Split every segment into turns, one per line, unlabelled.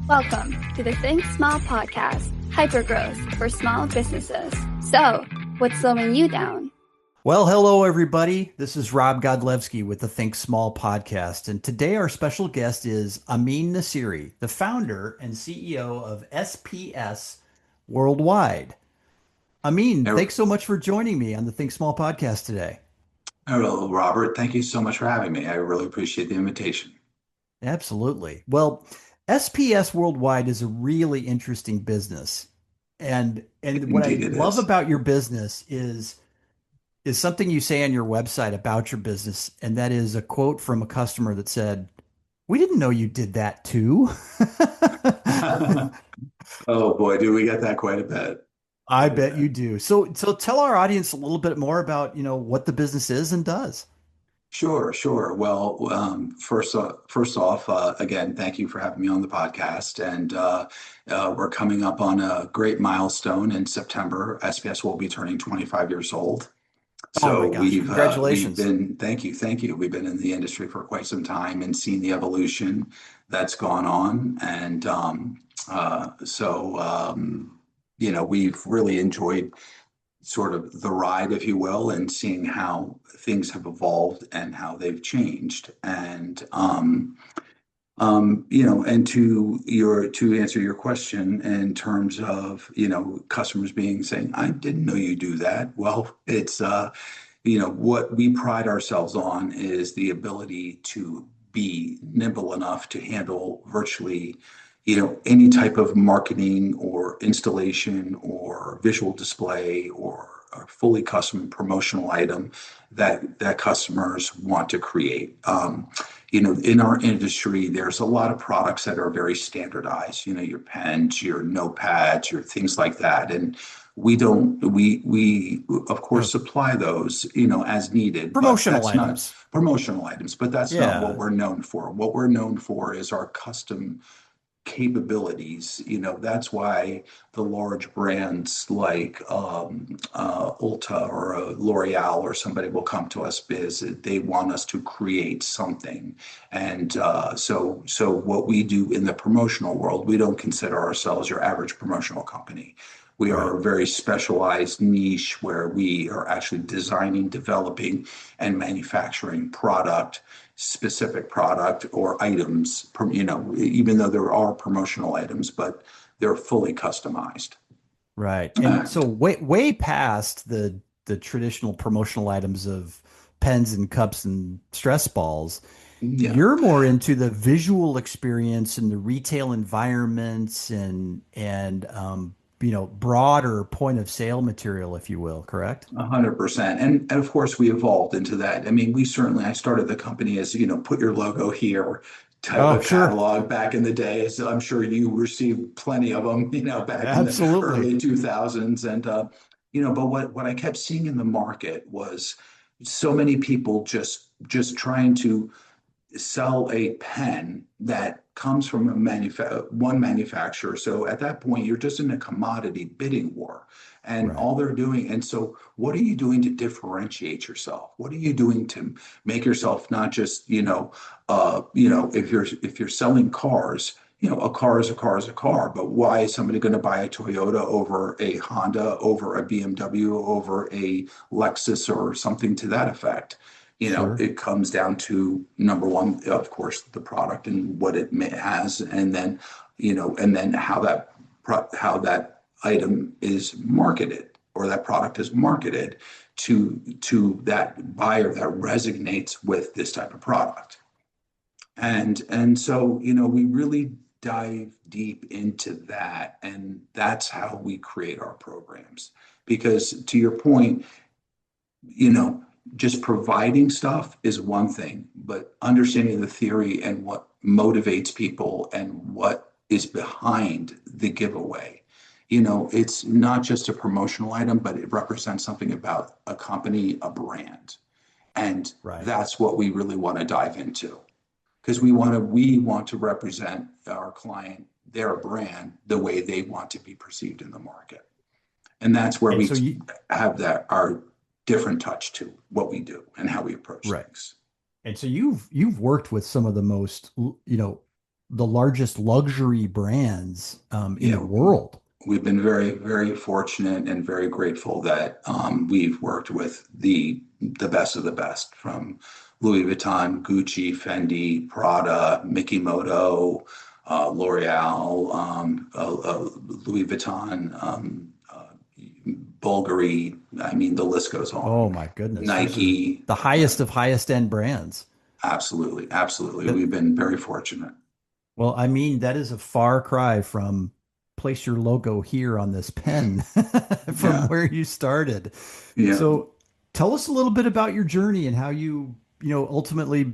Welcome to the Think Small podcast, hypergrowth for small businesses. So, what's slowing you down?
Well, hello, everybody. This is Rob Godlewski with the Think Small podcast. And today our special guest is Ameen Nassiri, the founder and CEO of SPS Worldwide. Ameen,
Hello,
thanks so much for joining me on the Think Small podcast today.
Robert. Thank you so much for having me. I really appreciate the invitation.
Absolutely. Well, SPS Worldwide is a really interesting business. And what I
Indeed, it
love
is.
about your business is something you say on your website about your business, and that is a quote from a customer that said, "We didn't know you did that too."
Oh boy, do we get that quite a bit.
I
Quite a
bet
bit.
you do. So tell our audience a little bit more about, what the business is and does.
Sure, sure. Well, first off, again, thank you for having me on the podcast. And we're coming up on a great milestone in September. SPS will be turning 25 years old.
Oh my
So
gosh,
we've
congratulations.
been, thank you. We've been in the industry for quite some time and seen the evolution that's gone on. And we've really enjoyed sort of the ride, if you will, and seeing how things have evolved and how they've changed. And to answer your question in terms of, customers being saying, I didn't know you do that. Well, it's what we pride ourselves on is the ability to be nimble enough to handle virtually, any type of marketing or installation or visual display or a fully custom promotional item that customers want to create. In our industry, there's a lot of products that are very standardized, your pens, your notepads, your things like that. And we of
Uh,
course supply those, as needed, but
Promotional
that's not
items.
promotional items, but that's not what
Yeah.
we're known for. What we're known for is our custom capabilities. That's why the large brands like Ulta or L'Oreal or somebody will come to us because they want us to create something. And so what we do in the promotional world, we don't consider ourselves your average promotional company. We
Right.
are a very specialized niche where we are actually designing, developing, and manufacturing specific product or items, even though there are promotional items, but they're fully customized.
Right. And so
And
way past the traditional promotional items of pens and cups and stress balls,
yeah,
you're more into the visual experience and the retail environments and broader point of sale material, if you will, correct?
100%. And of course, we evolved into that. I mean, I started the company as, put your logo here type
Oh,
of
sure.
catalog back in the day. So I'm sure you received plenty of them, back in the
Absolutely.
early 2000s. And, but what I kept seeing in the market was so many people just trying to sell a pen that comes from one manufacturer. So at that point, you're just in a commodity bidding war, and
Right.
all they're doing. And so, what are you doing to differentiate yourself? What are you doing to make yourself not just, if you're selling cars. A car is a car is a car, but why is somebody going to buy a Toyota over a Honda, over a BMW, over a Lexus, or something to that effect?
Sure.
It comes down to number one, of course, the product and what it has, and then, how that item is marketed or that product is marketed to that buyer that resonates with this type of product. And so, we really dive deep into that, and that's how we create our programs. Because to your point, you know, just providing stuff is one thing, but understanding the theory and what motivates people and what is behind the giveaway. It's not just a promotional item, but it represents something about a company, a brand. And
Right.
that's what we really want to dive into because we want to represent our client, their brand, the way they want to be perceived in the market. And that's where
And
we
so you
have that our different touch to what we do and how we approach
right.
things.
And so you've worked with some of the most, the largest luxury brands in the
Yeah,
world.
we've been very, very fortunate and very grateful that we've worked with the best of the best, from Louis Vuitton, Gucci, Fendi, Prada, Mickey Moto, L'Oreal, Louis Vuitton, Bulgari. I mean, the list goes
Oh
on.
my goodness, these are
Nike.
the highest of highest end brands.
Absolutely, absolutely.
That,
We've been very fortunate.
well, I mean, that is a far cry from place your logo here on this pen from
Yeah,
where you started.
yeah.
So tell us a little bit about your journey and how ultimately,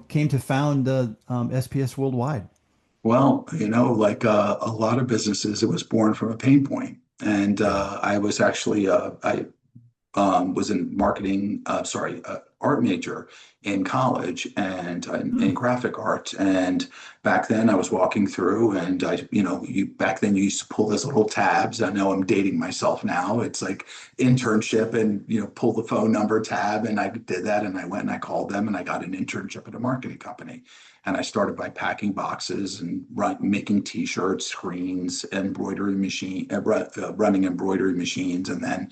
came to found SPS Worldwide.
Well, like a lot of businesses, it was born from a pain point. And
Yeah.
I was actually, I was in marketing, sorry, art major in college and
Hmm.
in graphic art. And back then I was walking through and back then you used to pull those little tabs. I know I'm dating myself now. It's like internship and, pull the phone number tab. And I did that and I went and I called them and I got an internship at a marketing company. And I started by packing boxes and making t-shirts, screens, embroidery machine, running embroidery machines. And then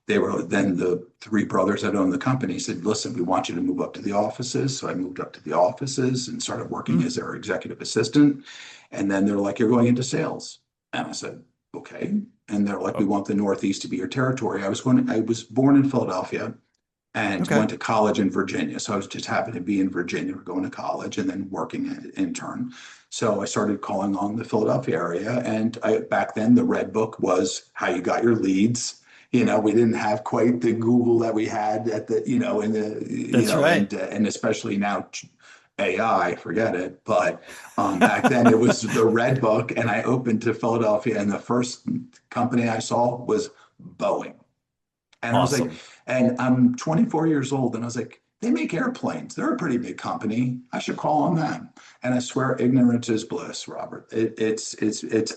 the three brothers that owned the company said, listen, we want you to move up to the offices. So I moved up to the offices and started working
Hmm.
as their executive assistant. And then they're like, you're going into sales. And I said, okay. And they're like, we
Oh,
want the Northeast to be your territory. I was born in Philadelphia and
okay.
went to college in Virginia. So I was just happened to be in Virginia, going to college and then working as an intern. So I started calling on the Philadelphia area. And back then, the Red Book was how you got your leads. We didn't have quite the Google that we had at the, in the,
That's right.
and especially now AI, forget it. But back then it was the Red Book, and I opened to Philadelphia, and the first company I saw was Boeing. And I was like,
Awesome.
and I'm 24 years old, and I was like, they make airplanes. They're a pretty big company. I should call on them. And I swear, ignorance is bliss, Robert. It's.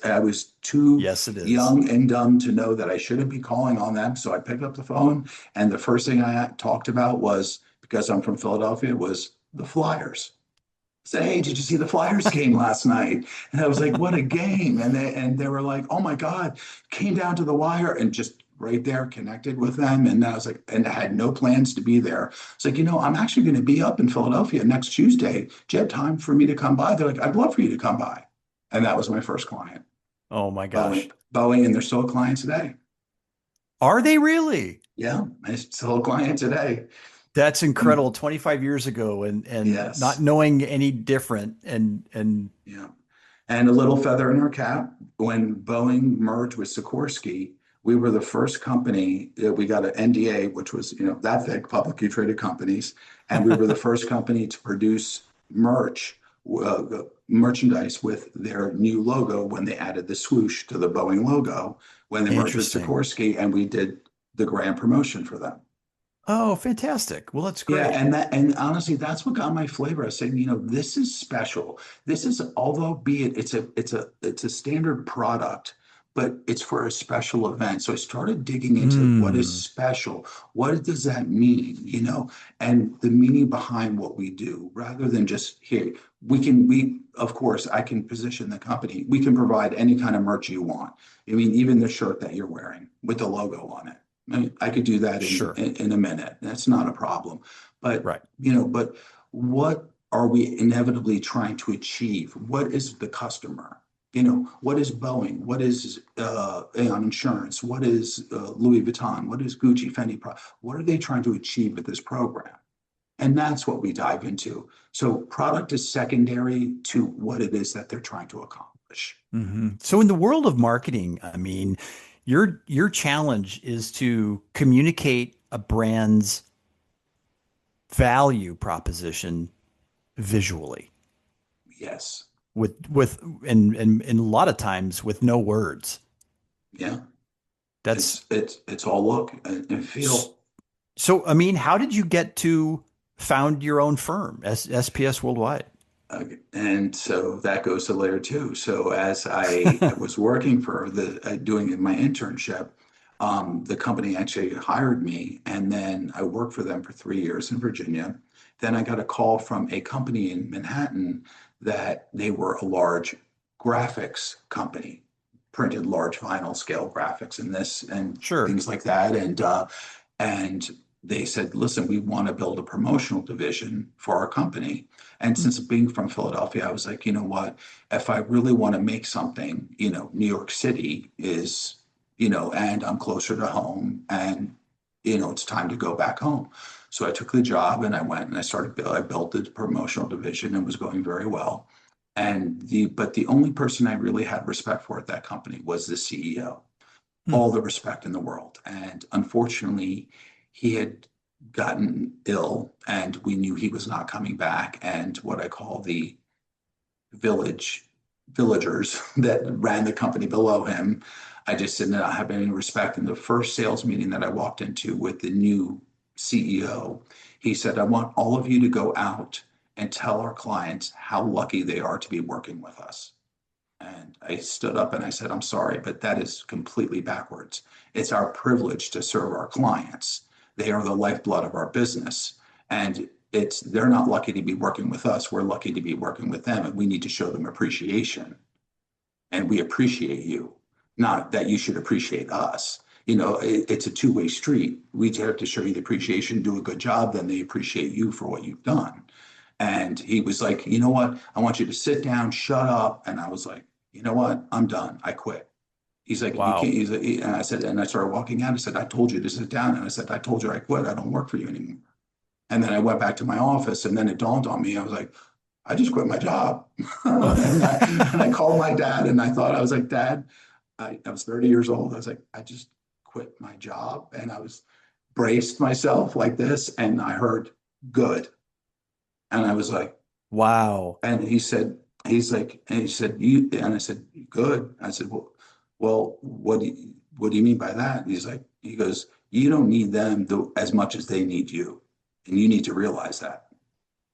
I was too
Yes, it is.
young and dumb to know that I shouldn't be calling on them. So I picked up the phone, and the first thing I talked about was, because I'm from Philadelphia, was the Flyers. Say, hey, did you see the Flyers game last night? And I was like, what a game. And they were like, oh my God, came down to the wire and just right there connected with them. And I was like, and I had no plans to be there. It's like, I'm actually going to be up in Philadelphia next Tuesday. Do you have time for me to come by? They're like, I'd love for you to come by. And that was my first client,
Oh my
Boeing.
gosh.
Boeing, and they're still a client today.
Are they really?
Yeah, I'm still a client today.
That's
And
incredible. 25 years ago and not
yes,
knowing any different and
yeah. And a little feather in our cap, when Boeing merged with Sikorsky, we were the first company that we got an NDA, which was, that thick, publicly traded companies. And we were the first company to produce merchandise with their new logo when they added the swoosh to the Boeing logo when they merged with
interesting.
Sikorsky, and we did the grand promotion for them.
Oh, fantastic. Well, that's
Yeah,
great.
and honestly, that's what got my flavor. I was saying, this is special. This is, although be it, it's a standard product, but it's for a special event. So I started digging into what is
Hmm.
special. What does that mean? And the meaning behind what we do, rather than just here. Of course, I can position the company. We can provide any kind of merch you want. I mean, even the shirt that you're wearing with the logo on it. I could do that in,
Sure.
in in a minute. That's not a problem. But
Right.
what are we inevitably trying to achieve? What is the customer? What is Boeing? What is Aon Insurance? What is Louis Vuitton? What is Gucci, Fendi? What are they trying to achieve with this program? And that's what we dive into. So product is secondary to what it is that they're trying to accomplish.
So in the world of marketing, I mean, your challenge is to communicate a brand's value proposition visually
Yes.
with and a lot of times with no words.
Yeah.
That's
It's all look and feel.
so, I mean, how did you get to found your own firm, SPS Worldwide?
And so that goes to layer two. So as I was working for doing my internship, the company actually hired me, and then I worked for them for 3 years in Virginia. Then I got a call from a company in Manhattan that they were a large graphics company, printed large vinyl scale graphics and this and
Sure.
things like that. And they said, listen, we want to build a promotional division for our company. And since being from Philadelphia, I was like, you know what? If I really want to make something, New York City is, and I'm closer to home and, it's time to go back home. So I took the job and I went and I built the promotional division and was going very well. But the only person I really had respect for at that company was the CEO,
Hmm.
all the respect in the world. And unfortunately, he had gotten ill and we knew he was not coming back. And what I call the villagers that ran the company below him, I just did not have any respect. In the first sales meeting that I walked into with the new CEO, he said, I want all of you to go out and tell our clients how lucky they are to be working with us. And I stood up and I said, I'm sorry, but that is completely backwards. It's our privilege to serve our clients. They are the lifeblood of our business. And they're not lucky to be working with us. We're lucky to be working with them. And we need to show them appreciation. And we appreciate you, not that you should appreciate us. It's a two-way street. We have to show you the appreciation, do a good job, then they appreciate you for what you've done. And he was like, you know what? I want you to sit down, shut up. And I was like, you know what? I'm done. I quit. He's like, you can't.
Wow.
And I said, and I started walking out. I said, I told you to sit down. And I said, I told you I quit. I don't work for you anymore. And then I went back to my office and then it dawned on me. I was like, I just quit my job. And I called my dad and I was like, Dad, I was 30 years old. I was like, I just quit my job. And I was braced myself like this. And I heard good. And I was like,
Wow.
and he said, you, and I said, good. I said, well, what do you mean by that? And he goes, you don't need them as much as they need you. And you need to realize that.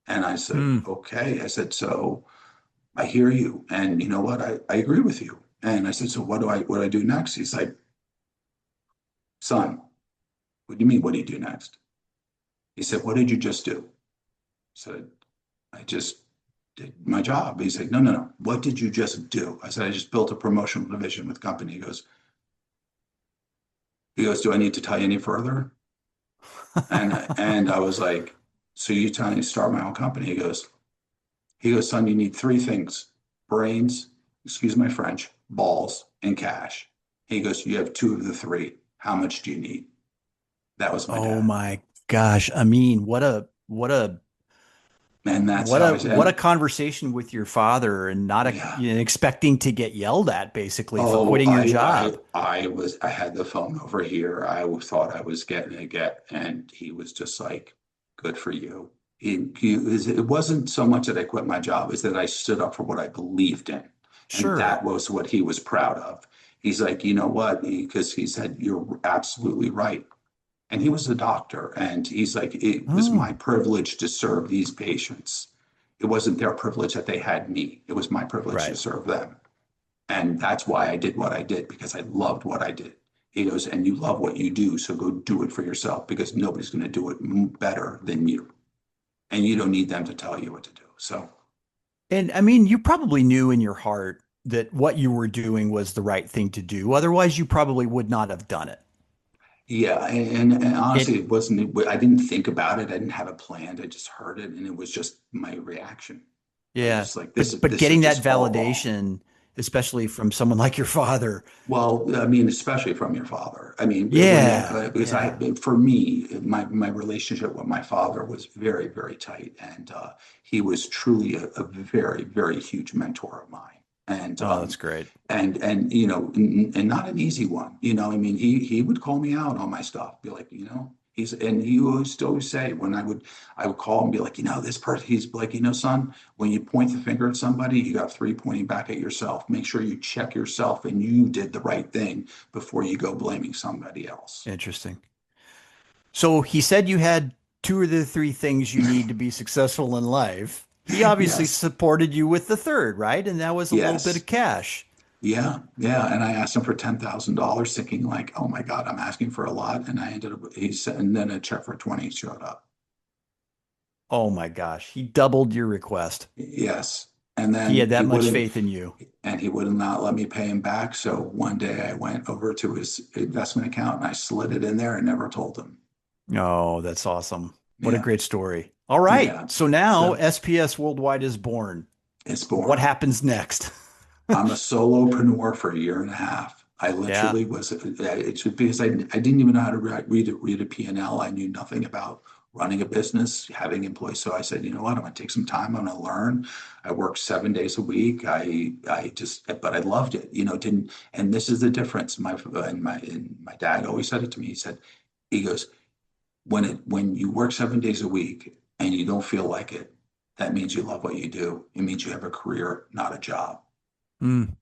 And I said,
Hmm.
okay. I said, so I hear you. And you know what? I agree with you. And I said, so what do I do next? He's like, son, what do you mean? What do you do next? He said, what did you just do? I said, I just did my job. He's like, no, no, no. What did you just do? I said, I just built a promotional division with company. He goes, do I need to tell you any further? And I was like, so you telling me to start my own company? He goes, son, you need three things: brains, excuse my French, balls, and cash. He goes, you have two of the three. How much do you need? That was my
Oh
dad.
my gosh. I mean,
And that's how I
what a
said,
conversation with your father and not
yeah.
expecting to get yelled at basically for
Oh,
quitting your job.
I had the phone over here. I thought I was getting a get, and he was just like, "Good for you." It wasn't so much that I quit my job, is that I stood up for what I believed in, and
Sure.
that was what he was proud of. He's like, you know what? Because he said, "You're absolutely right." And he was a doctor, and he's like, it was my
Oh,
privilege to serve these patients. It wasn't their privilege that they had me. It was my privilege to
right.
serve them. And that's why I did what I did, because I loved what I did. He goes, and you love what you do, so go do it for yourself, because nobody's going to do it better than you. And you don't need them to tell you what to do. So,
And I mean, you probably knew in your heart that what you were doing was the right thing to do. Otherwise, you probably would not have done it.
yeah. And honestly,
It,
I didn't think about it. I didn't have it planned. I just heard it, and it was just my reaction. I was
yeah.
just like,
But
this is
getting that
just all wrong.
validation, especially from someone like your father.
Well, I mean, especially from your father. I mean,
Yeah.
because
Yeah.
for me, my relationship with my father was very, very tight, and he was truly a very, very huge mentor of mine. And
Oh, that's great.
and not an easy one. I mean, he would call me out on my stuff, be like, and he always say when I would call and be like, this person, he's like, son, when you point the finger at somebody, you got three pointing back at yourself. Make sure you check yourself and you did the right thing before you go blaming somebody else.
Interesting. So he said you had two or the three things you need to be successful in life. He obviously
Yes,
supported you with the third, right? And that was a little bit
yes,
of cash.
yeah, yeah. And I asked him for $10,000, thinking like, oh my God, I'm asking for a lot. And I ended up, he said, and then a check for 20 showed up.
Oh my gosh. He doubled your request.
Yes. And
He
then
had that much faith in you.
he would not let me pay him back. So one day I went over to his investment account and I slid it in there and never told him.
Oh, that's awesome. What a
Yeah.
great story. All right.
Yeah.
So now
So
SPS Worldwide is born.
it's
What
born.
happens next?
I'm a solopreneur for a year and a half. I
Yeah.
literally was, it's because I didn't even know how to read a P&L. I knew nothing about running a business, having employees. So I said, you know what, I'm going to take some time. I'm going to learn. I worked 7 days a week. But I loved it, didn't, and this is the difference. My dad always said it to me. He goes, when you work 7 days a week and you don't feel like it, that means you love what you do. It means you have a career, not a job.
Mm,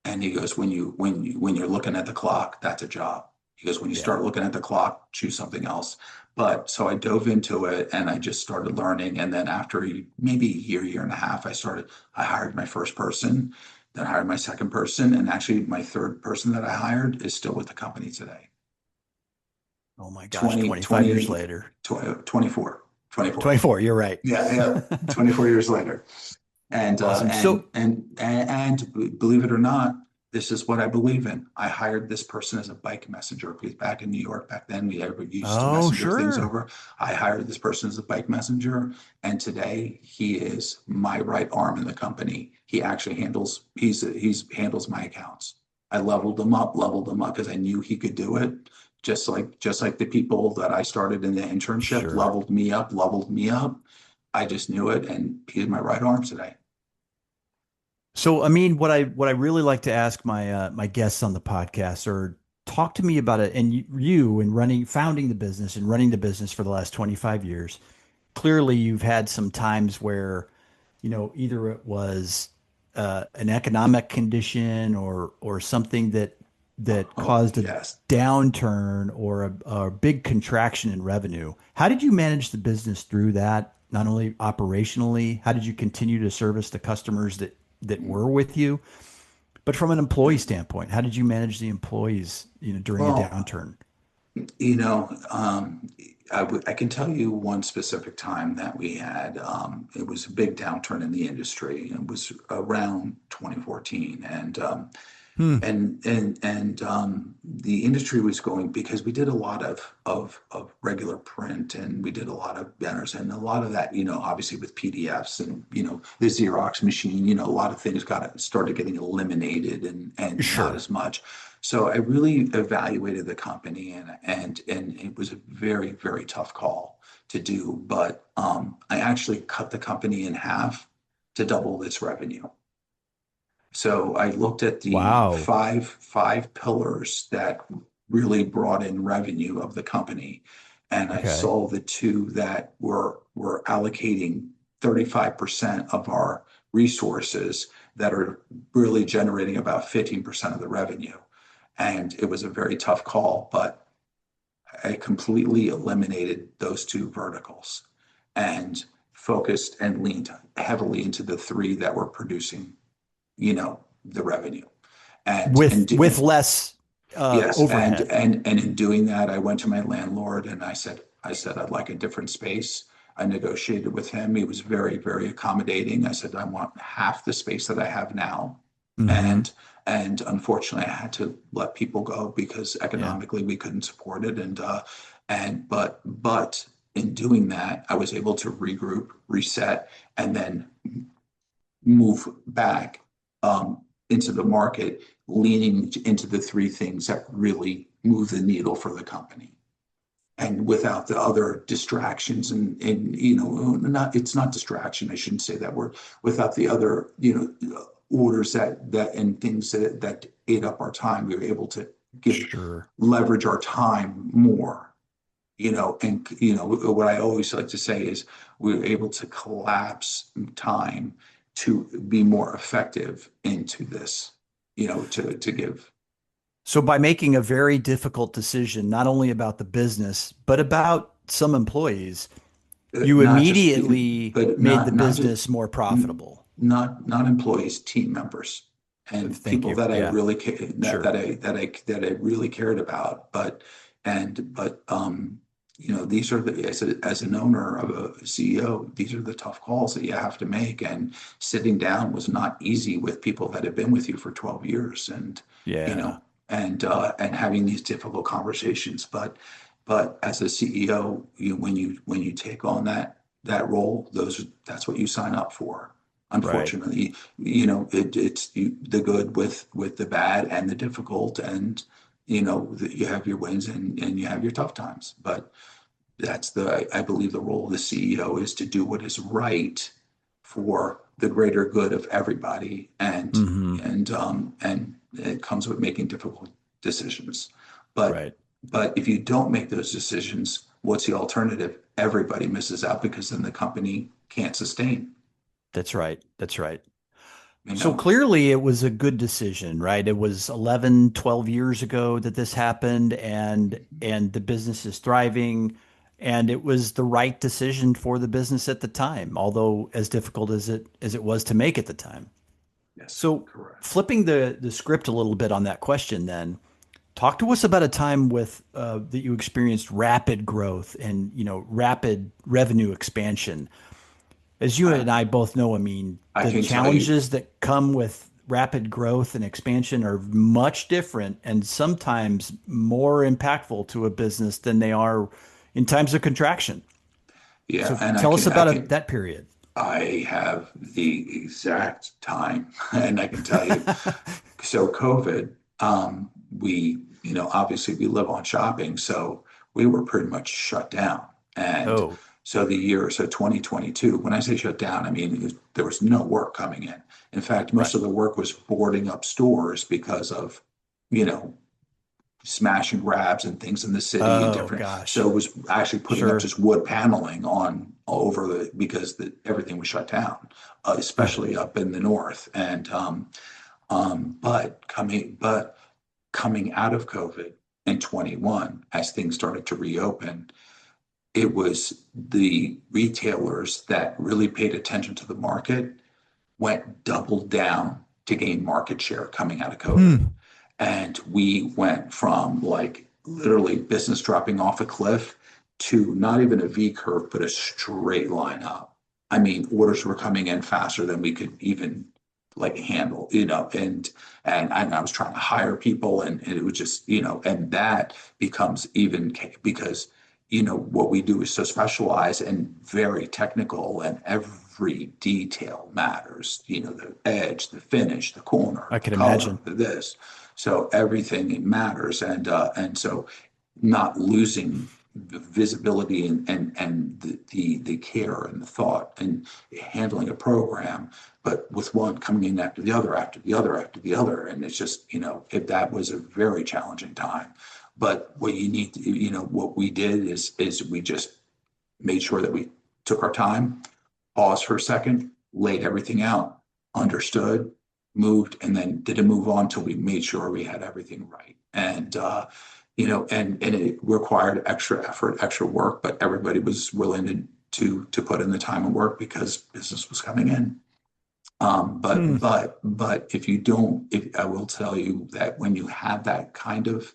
And he goes, when you're looking at the clock, that's a job. He goes, when you
yeah.
start looking at the clock, choose something else. But so I dove into it and I just started learning. And then after maybe a year and a half, I hired my first person, then I hired my second person. And actually my third person that I hired is still with the company today.
Oh my gosh,
20,
25 years
20,
later.
24, 24.
24, you're right.
Yeah, yeah. 24 years later. And
Awesome.
believe it or not, this is what I believe in. I hired this person as a bike messenger because back in New York back then we ever used to
Oh,
messenger things
sure.
over. I hired this person as a bike messenger, and today he is my right arm in the company. He actually handles my accounts. I leveled him up because I knew he could do it. Just like the people that I started in the internship
Sure.
leveled me up. I just knew it, and he's my right arm today.
So, I mean, what I really like to ask my guests on the podcast or talk to me about it, and you and founding the business and running the business for the last 25 years. Clearly, you've had some times where, either it was an economic condition or something that
Oh,
caused a
yes.
downturn or a big contraction in revenue. How did you manage the business through that? Not only operationally, how did you continue to service the customers that were with you, but from an employee standpoint, how did you manage the employees, during a
Well,
downturn?
you know, um, I can tell you one specific time that we had. It was a big downturn in the industry. It was around 2014,
Hmm,
the industry was going because we did a lot of regular print and we did a lot of banners and a lot of that, obviously with PDFs and the Xerox machine, a lot of things started getting eliminated and not
sure.
as much. So I really evaluated the company and it was a very, very tough call to do, but I actually cut the company in half to double this revenue. So I looked at the
Wow.
five pillars that really brought in revenue of the company, and I
Okay.
saw the two that were allocating 35% of our resources that are really generating about 15% of the revenue. And it was a very tough call, but I completely eliminated those two verticals and focused and leaned heavily into the three that were producing the revenue. And
With
and
with
and
less
yes,
overhead.
and in doing that, I went to my landlord and I said I'd like a different space. I negotiated with him. He was very, very accommodating. I said I want half the space that I have now.
Hmm.
And and unfortunately I had to let people go because
Yeah.
economically we couldn't support it. But in doing that, I was able to regroup, reset, and then move back into the market, leaning into the three things that really move the needle for the company. And without the other distractions and not it's not distraction, I shouldn't say that word, without the other, orders that and things that ate up our time, we were able to give
Sure.
leverage our time more, and what I always like to say is we were able to collapse time to be more effective into this, to give.
So by making a very difficult decision, not only about the business, but about some employees, you
Not just,
immediately
but
made the
not just,
business more profitable.
not employees, team members, and
Thank
people
you.
that I
Yeah,
really
sure.
that I really cared about. But these are as an owner of a CEO, these are the tough calls that you have to make. And sitting down was not easy with people that have been with you for 12 years and, you
Yeah.
know, and having these difficult conversations. But as a CEO, when you take on that role, that's what you sign up for.
Right.
Unfortunately, it's the good with the bad and the difficult, and you have your wins and you have your tough times. But I believe the role of the CEO is to do what is right for the greater good of everybody,
Hmm.
and it comes with making difficult decisions. But
Right.
but if you don't make those decisions, what's the alternative? Everybody misses out because then the company can't sustain.
That's right. That's right.
You
So
know,
clearly it was a good decision, right? It was 11, 12 years ago that this happened, and the business is thriving, and it was the right decision for the business at the time, although as difficult as it was to make at the time.
yes,
So
correct.
flipping the script a little bit on that question then, talk to us about a time with that you experienced rapid growth and rapid revenue expansion. As you
I
and I both know, I mean,
I
the
can tell you,
challenges that come with rapid growth and expansion are much different and sometimes more impactful to a business than they are in times of contraction.
yeah,
So
and
tell us about that period.
I have the exact time, and I can tell you. So COVID, obviously we live on shopping, so we were pretty much shut down. And
Oh,
so 2022, when I say shut down, I mean, there was no work coming in. In fact, most
right.
of the work was boarding up stores because of, you know, smash and grabs and things in the city and
Oh
different.
gosh.
So it was actually putting up
Sure.
just wood paneling on over because everything was shut down, especially up in the north. And but coming out of COVID in 21, as things started to reopen, it was the retailers that really paid attention to the market went double down to gain market share coming out of COVID.
Hmm.
And we went from like literally business dropping off a cliff to not even a V curve, but a straight line up. I mean, orders were coming in faster than we could even like handle, and I was trying to hire people, and it was just, and that becomes even because, what we do is so specialized and very technical, and every detail matters, the edge, the finish, the corner,
I
the
can
color,
imagine.
the this. So everything matters, and so not losing the visibility and the care and the thought and handling a program, but with one coming in after the other, after the other, after the other, and it's just, if that was a very challenging time. But what you need to, what we did is we just made sure that we took our time, paused for a second, laid everything out, understood, moved, and then didn't move on until we made sure we had everything right. And it required extra effort, extra work, but everybody was willing to put in the time and work because business was coming in.
Hmm.
But if you don't, if I will tell you that when you have that kind of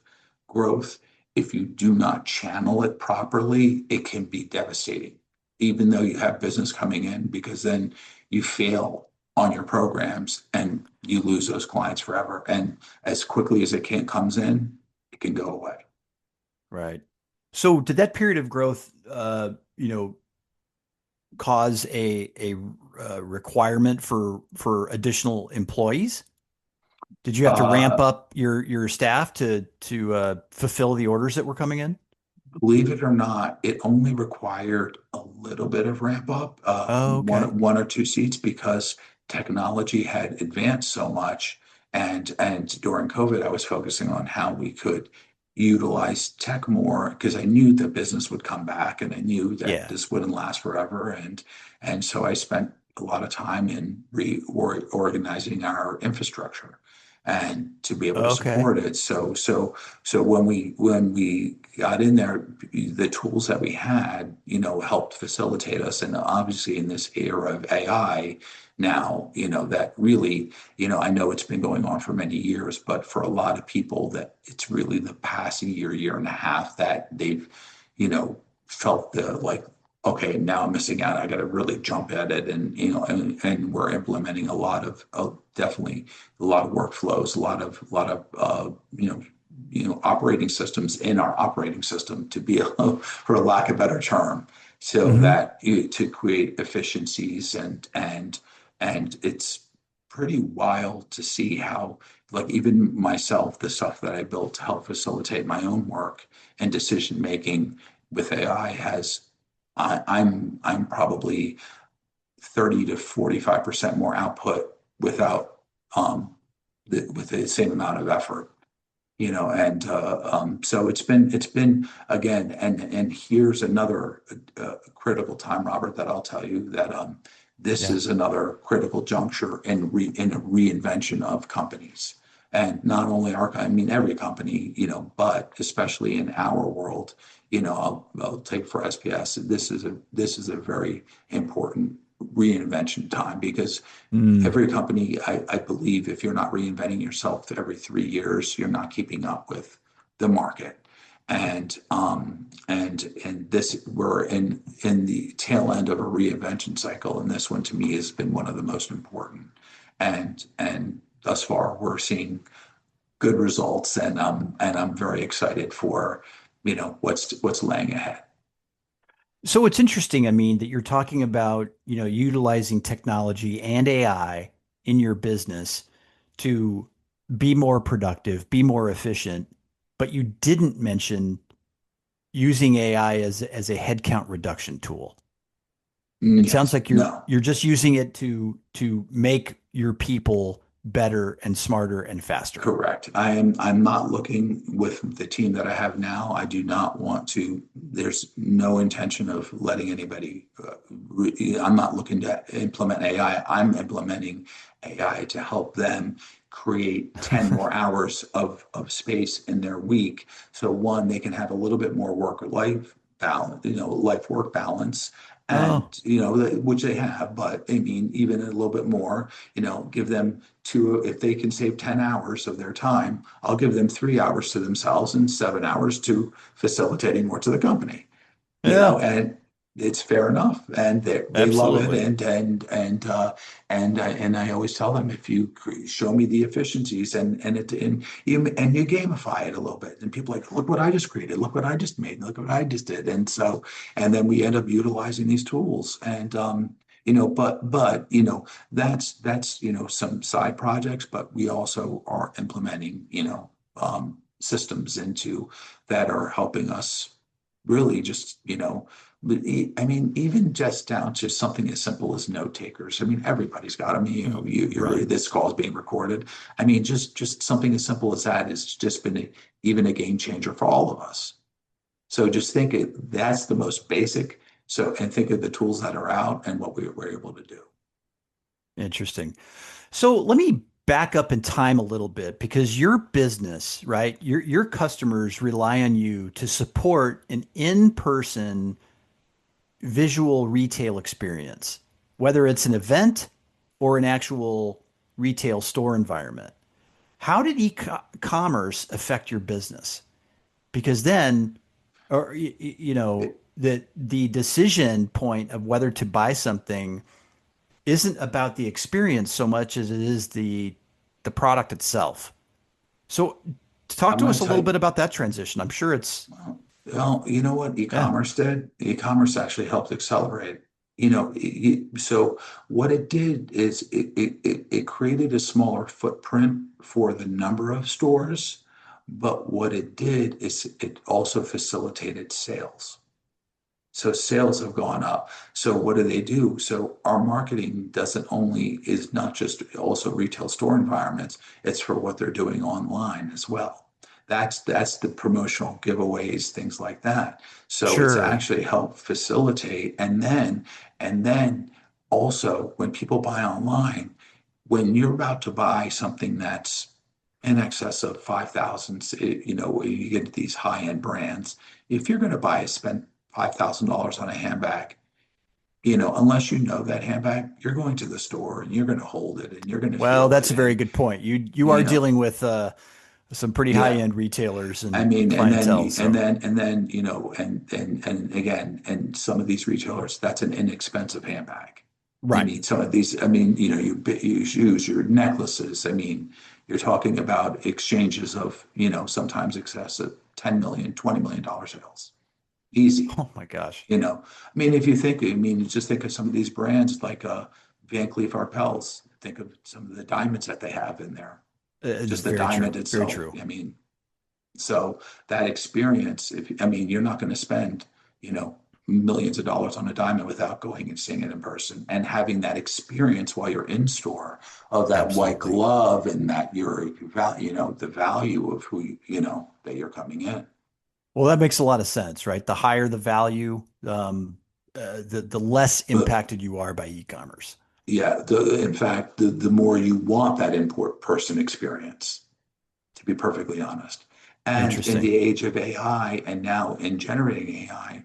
growth, if you do not channel it properly, it can be devastating, even though you have business coming in, because then you fail on your programs and you lose those clients forever. And as quickly as comes in, it can go away.
Right. So did that period of growth, cause a requirement for additional employees? Did you have to ramp
Uh,
up your staff to fulfill the orders that were coming in?
Believe it or not, it only required a little bit of ramp up,
Oh, okay.
one or two seats, because technology had advanced so much. And during COVID, I was focusing on how we could utilize tech more because I knew the business would come back, and I knew that
Yeah.
this wouldn't last forever. And so I spent a lot of time in reorganizing our infrastructure and to be able to
Okay.
support it. So when we got in there, the tools that we had, helped facilitate us. And obviously in this era of AI now, that really, I know it's been going on for many years, but for a lot of people that it's really the past year, year and a half that they've, felt the like, okay, now I'm missing out. I got to really jump at it, and and we're implementing a lot of definitely a lot of workflows, a lot of operating systems in our operating system to be for lack of a better term, so
Hmm.
that to create efficiencies and it's pretty wild to see how like even myself, the stuff that I built to help facilitate my own work and decision making with AI has I'm probably 30 to 45% more output without with the same amount of effort, and so it's been again, and here's another critical time, Robert, that I'll tell you that this
Yeah.
is another critical juncture in a reinvention of companies. And not only I mean, every company, but especially in our world, I'll take for SPS, this is a very important reinvention time because
Mm.
every company, I believe, if you're not reinventing yourself every 3 years, you're not keeping up with the market. And this we're in the tail end of a reinvention cycle, and this one to me has been one of the most important. And thus far, we're seeing good results, and I'm very excited for what's laying ahead.
So it's interesting, I mean, that you're talking about, utilizing technology and AI in your business to be more productive, be more efficient, but you didn't mention using AI as a headcount reduction tool. It sounds
Yes,
like you're
no.
you're just using it to make your people better and smarter and faster.
Correct. I'm not looking with the team that I have now. I do not want to. There's no intention of letting anybody. I'm not looking to implement AI. I'm implementing AI to help them create 10 more hours of space in their week. So one, they can have a little bit more work-life balance, life-work balance,
Oh,
and which they have. But I mean, even a little bit more, give them if they can save 10 hours of their time, I'll give them 3 hours to themselves and 7 hours to facilitating more to the company,
yeah,
and it's fair enough, and they love it,
absolutely.
and I always tell them, if you show me the efficiencies and you gamify it a little bit, and people are like, look what I just created, look what I just made, look what I just did, and then we end up utilizing these tools, and but that's some side projects, but we also are implementing systems into that are helping us really just, I mean, even just down to something as simple as note takers. I mean, everybody's got them.
Right.
This call is being recorded. I mean, just something as simple as that has just been even a game changer for all of us. So just that's the most basic. So, and think of the tools that are out and what we were able to do.
Interesting. So let me back up in time a little bit because your business, right? Your customers rely on you to support an in-person visual retail experience, whether it's an event or an actual retail store environment. How did e-commerce affect your business? Because then, or the decision point of whether to buy something isn't about the experience so much as it is the product itself. So talk
I'm
to
going
us
to
a
tell
little
you,
bit about that transition. I'm sure it's
well, you know what
yeah.
e-commerce did? E-commerce actually helped accelerate. So what it did is it created a smaller footprint for the number of stores, but what it did is it also facilitated sales. So sales have gone up. So what do they do? So our marketing doesn't only is not just also retail store environments, it's for what they're doing online as well. That's the promotional giveaways, things like that. So it's
Sure.
actually helped facilitate. And then also when people buy online, when you're about to buy something that's in excess of 5,000, when you get these high-end brands, if you're going to spend $5,000 on a handbag, unless you know that handbag, you're going to the store and you're going to hold it and you're going to
Well,
feel
that's
it.
a very
And,
good point. You
you
are
know,
dealing with Some pretty
Yeah.
high-end retailers
I
and
mean,
clientele. So
and again, and some of these retailers, that's an inexpensive handbag. I
right.
mean, some of these, I mean, you shoes, your necklaces. I mean, you're talking about exchanges of, sometimes excess of 10 million, $20 million sales. Easy.
Oh my gosh.
I mean, if you think, I mean, just think of some of these brands like Van Cleef Arpels. Think of some of the diamonds that they have in there. Just the
Very
diamond
true. Very
itself.
true.
I mean, so that experience, if I mean, you're not going to spend, you know, millions of dollars on a diamond without going and seeing it in person and having that experience while you're in store of that white
Absolutely.
glove and that the value of that you're coming in.
Well, that makes a lot of sense, right? The higher the value, the less
But
impacted you are by e-commerce.
yeah, in fact, the more you want that import person experience, to be perfectly honest. And in
Interesting.
the age of AI and now in generating AI,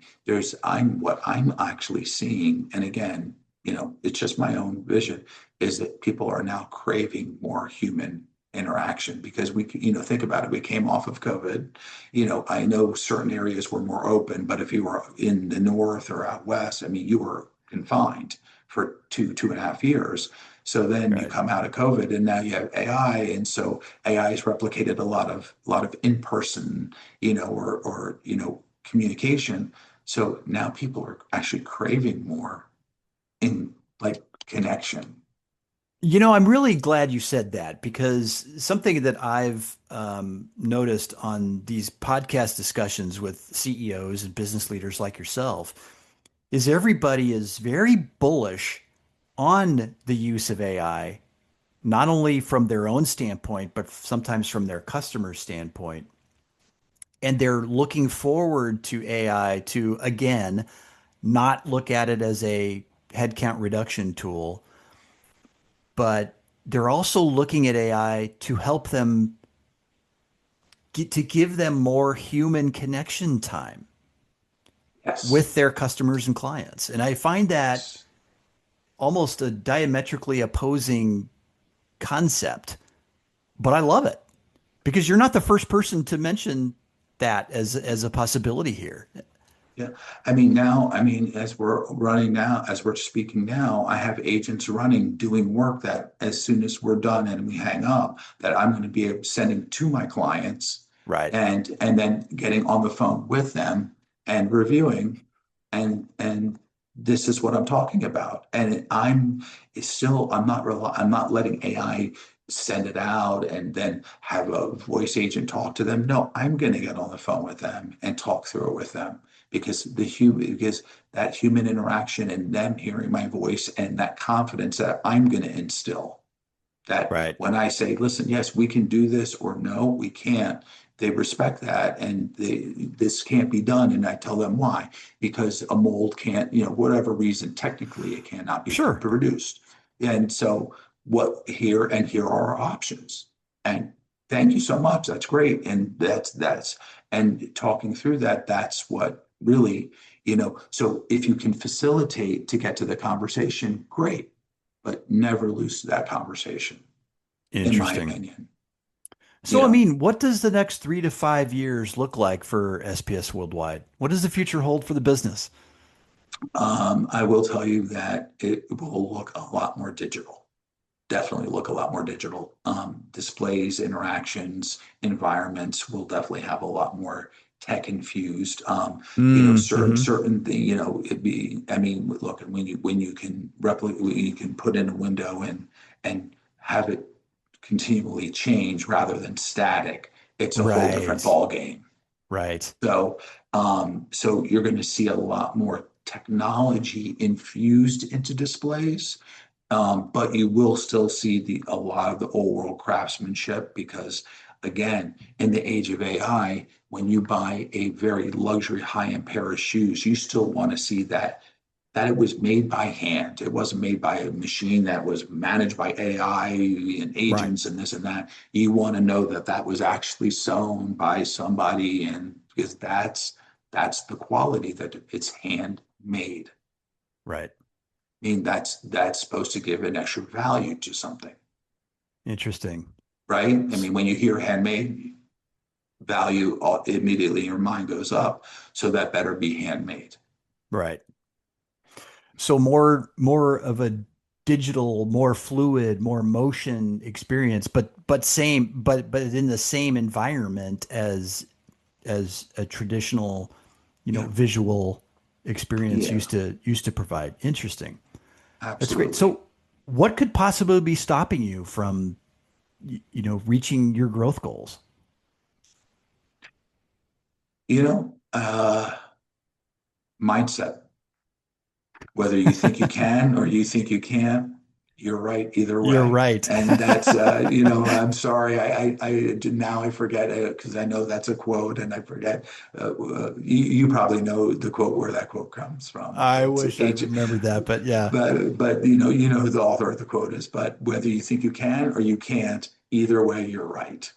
what I'm actually seeing, and again, it's just my own vision, is that people are now craving more human interaction because think about it, we came off of COVID. I know certain areas were more open, but if you were in the north or out west, I mean, you were confined for 2.5 years. So then you
Right.
come out of COVID and now you have AI. And so AI has replicated a lot of in-person, or communication. So now people are actually craving more in like connection.
I'm really glad you said that because something that I've noticed on these podcast discussions with CEOs and business leaders like yourself is everybody is very bullish on the use of AI, not only from their own standpoint, but sometimes from their customer standpoint. And they're looking forward to AI to, again, not look at it as a headcount reduction tool, but they're also looking at AI to help them to give them more human connection time
Yes.
with their customers and clients. And I find that almost a diametrically opposing concept, but I love it because you're not the first person to mention that as a possibility here.
Yeah. I mean, as we're speaking now, I have agents running, doing work that as soon as we're done and we hang up, that I'm going to be sending to my clients
Right.
and then getting on the phone with them and reviewing and this is what I'm talking about. And I'm not letting AI send it out and then have a voice agent talk to them. No, I'm going to get on the phone with them and talk through it with them because that human interaction and them hearing my voice and that confidence that I'm going to instill that
Right.
when I say, listen, yes, we can do this, or no, we can't, they respect that and this can't be done. And I tell them why, because a mold can't, whatever reason, technically it cannot be
Sure.
produced. And so here are our options. And thank you so much. That's great. And and talking through that's what really, so if you can facilitate to get to the conversation, great, but never lose that conversation, in my
Interesting.
opinion. You
So, I
know,
mean, what does the next 3 to 5 years look like for SPS Worldwide? What does the future hold for the business?
I will tell you that it will look a lot more digital. Definitely look a lot more digital. Displays, interactions, environments will definitely have a lot more tech infused.
Mm-hmm.
Certain thing, it'd be. I mean, look, when you can replicate, when you can put in a window and have it continually change rather than static, it's a whole different
Right.
ball game.
Right.
So you're going to see a lot more technology infused into displays, but you will still see a lot of the old world craftsmanship because, again, in the age of AI, when you buy a very luxury high-end pair of shoes, you still want to see that it was made by hand. It wasn't made by a machine that was managed by AI and
Right.
agents and this and that. You want to know that that was actually sewn by somebody, and because that's the quality that it's handmade.
Right.
I mean, that's supposed to give an extra value to something,
Interesting.
right? I mean, when you hear handmade, value immediately your mind goes up. So that better be handmade.
Right. So more of a digital, more fluid, more motion experience, but in the same environment as a traditional,
Yeah.
visual experience
Yeah,
used to provide. Interesting. That's great.
absolutely.
So what could possibly be stopping you from, reaching your growth goals?
Mindset. Whether you think you can or you think you can't, you're right either
You're
way.
right.
And that's, I'm sorry, now I forget it because I know that's a quote and I forget. You probably know the quote where that quote comes from.
I
It's
wish I
H,
remembered that, but yeah,
but you know who the author of the quote is. But whether you think you can or you can't, either way, you're right.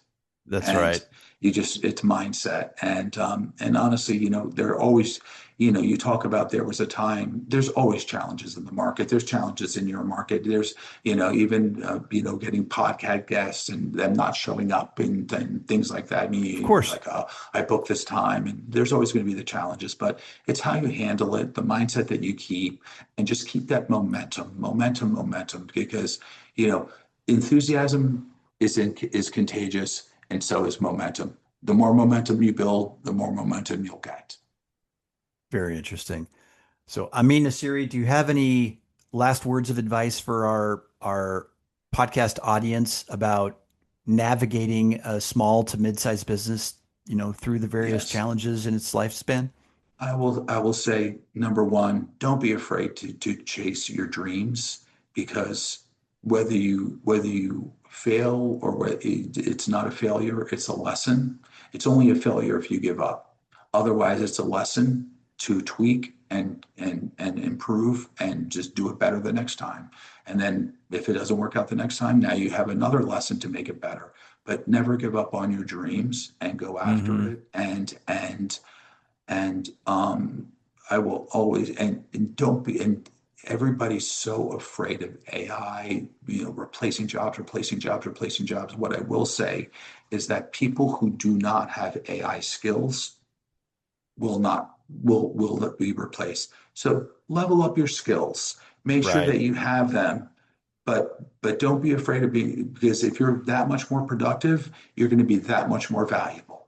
that's
And
right.
it's mindset. And honestly, there are always, you talk about there was a time, there's always challenges in the market. There's challenges in your market. There's, even, getting podcast guests and them not showing up and things like that. I
Of
mean,
course.
like, I booked this time, and there's always going to be the challenges, but it's how you handle it, the mindset that you keep, and just keep that momentum, because, you know, enthusiasm is contagious, and so is momentum. The more momentum you build, the more momentum you'll get.
Very interesting. So, Ameen Nassiri, do you have any last words of advice for our podcast audience about navigating a small to mid-sized business, through the various
Yes.
challenges in its lifespan?
I will say, number one, don't be afraid to chase your dreams, because whether you fail or it's not a failure, it's a lesson. It's only a failure if you give up. Otherwise, it's a lesson to tweak and improve and just do it better the next time. And then if it doesn't work out the next time, now you have another lesson to make it better. But never give up on your dreams and go after
Hmm.
it. And I will always, and don't be, and everybody's so afraid of AI, replacing jobs. What I will say is that people who do not have AI skills will not will be replaced. So level up your skills. Make sure
Right.
that you have them, but don't be afraid of being, because if you're that much more productive, you're going to be that much more valuable.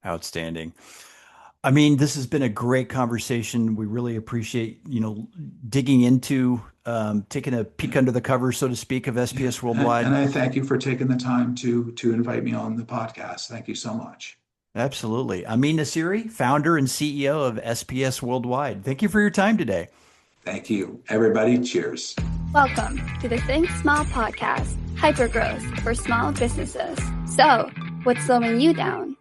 Outstanding. I mean, this has been a great conversation. We really appreciate, digging into, taking a peek under the cover, so to speak, of
Yeah,
SPS
and
Worldwide.
I thank you for taking the time to invite me on the podcast. Thank you so much.
Absolutely. Ameen Nassiri, founder and CEO of SPS Worldwide. Thank you for your time today.
Thank you, everybody. Cheers.
Welcome to the Think Small podcast, hypergrowth for small businesses. So, what's slowing you down?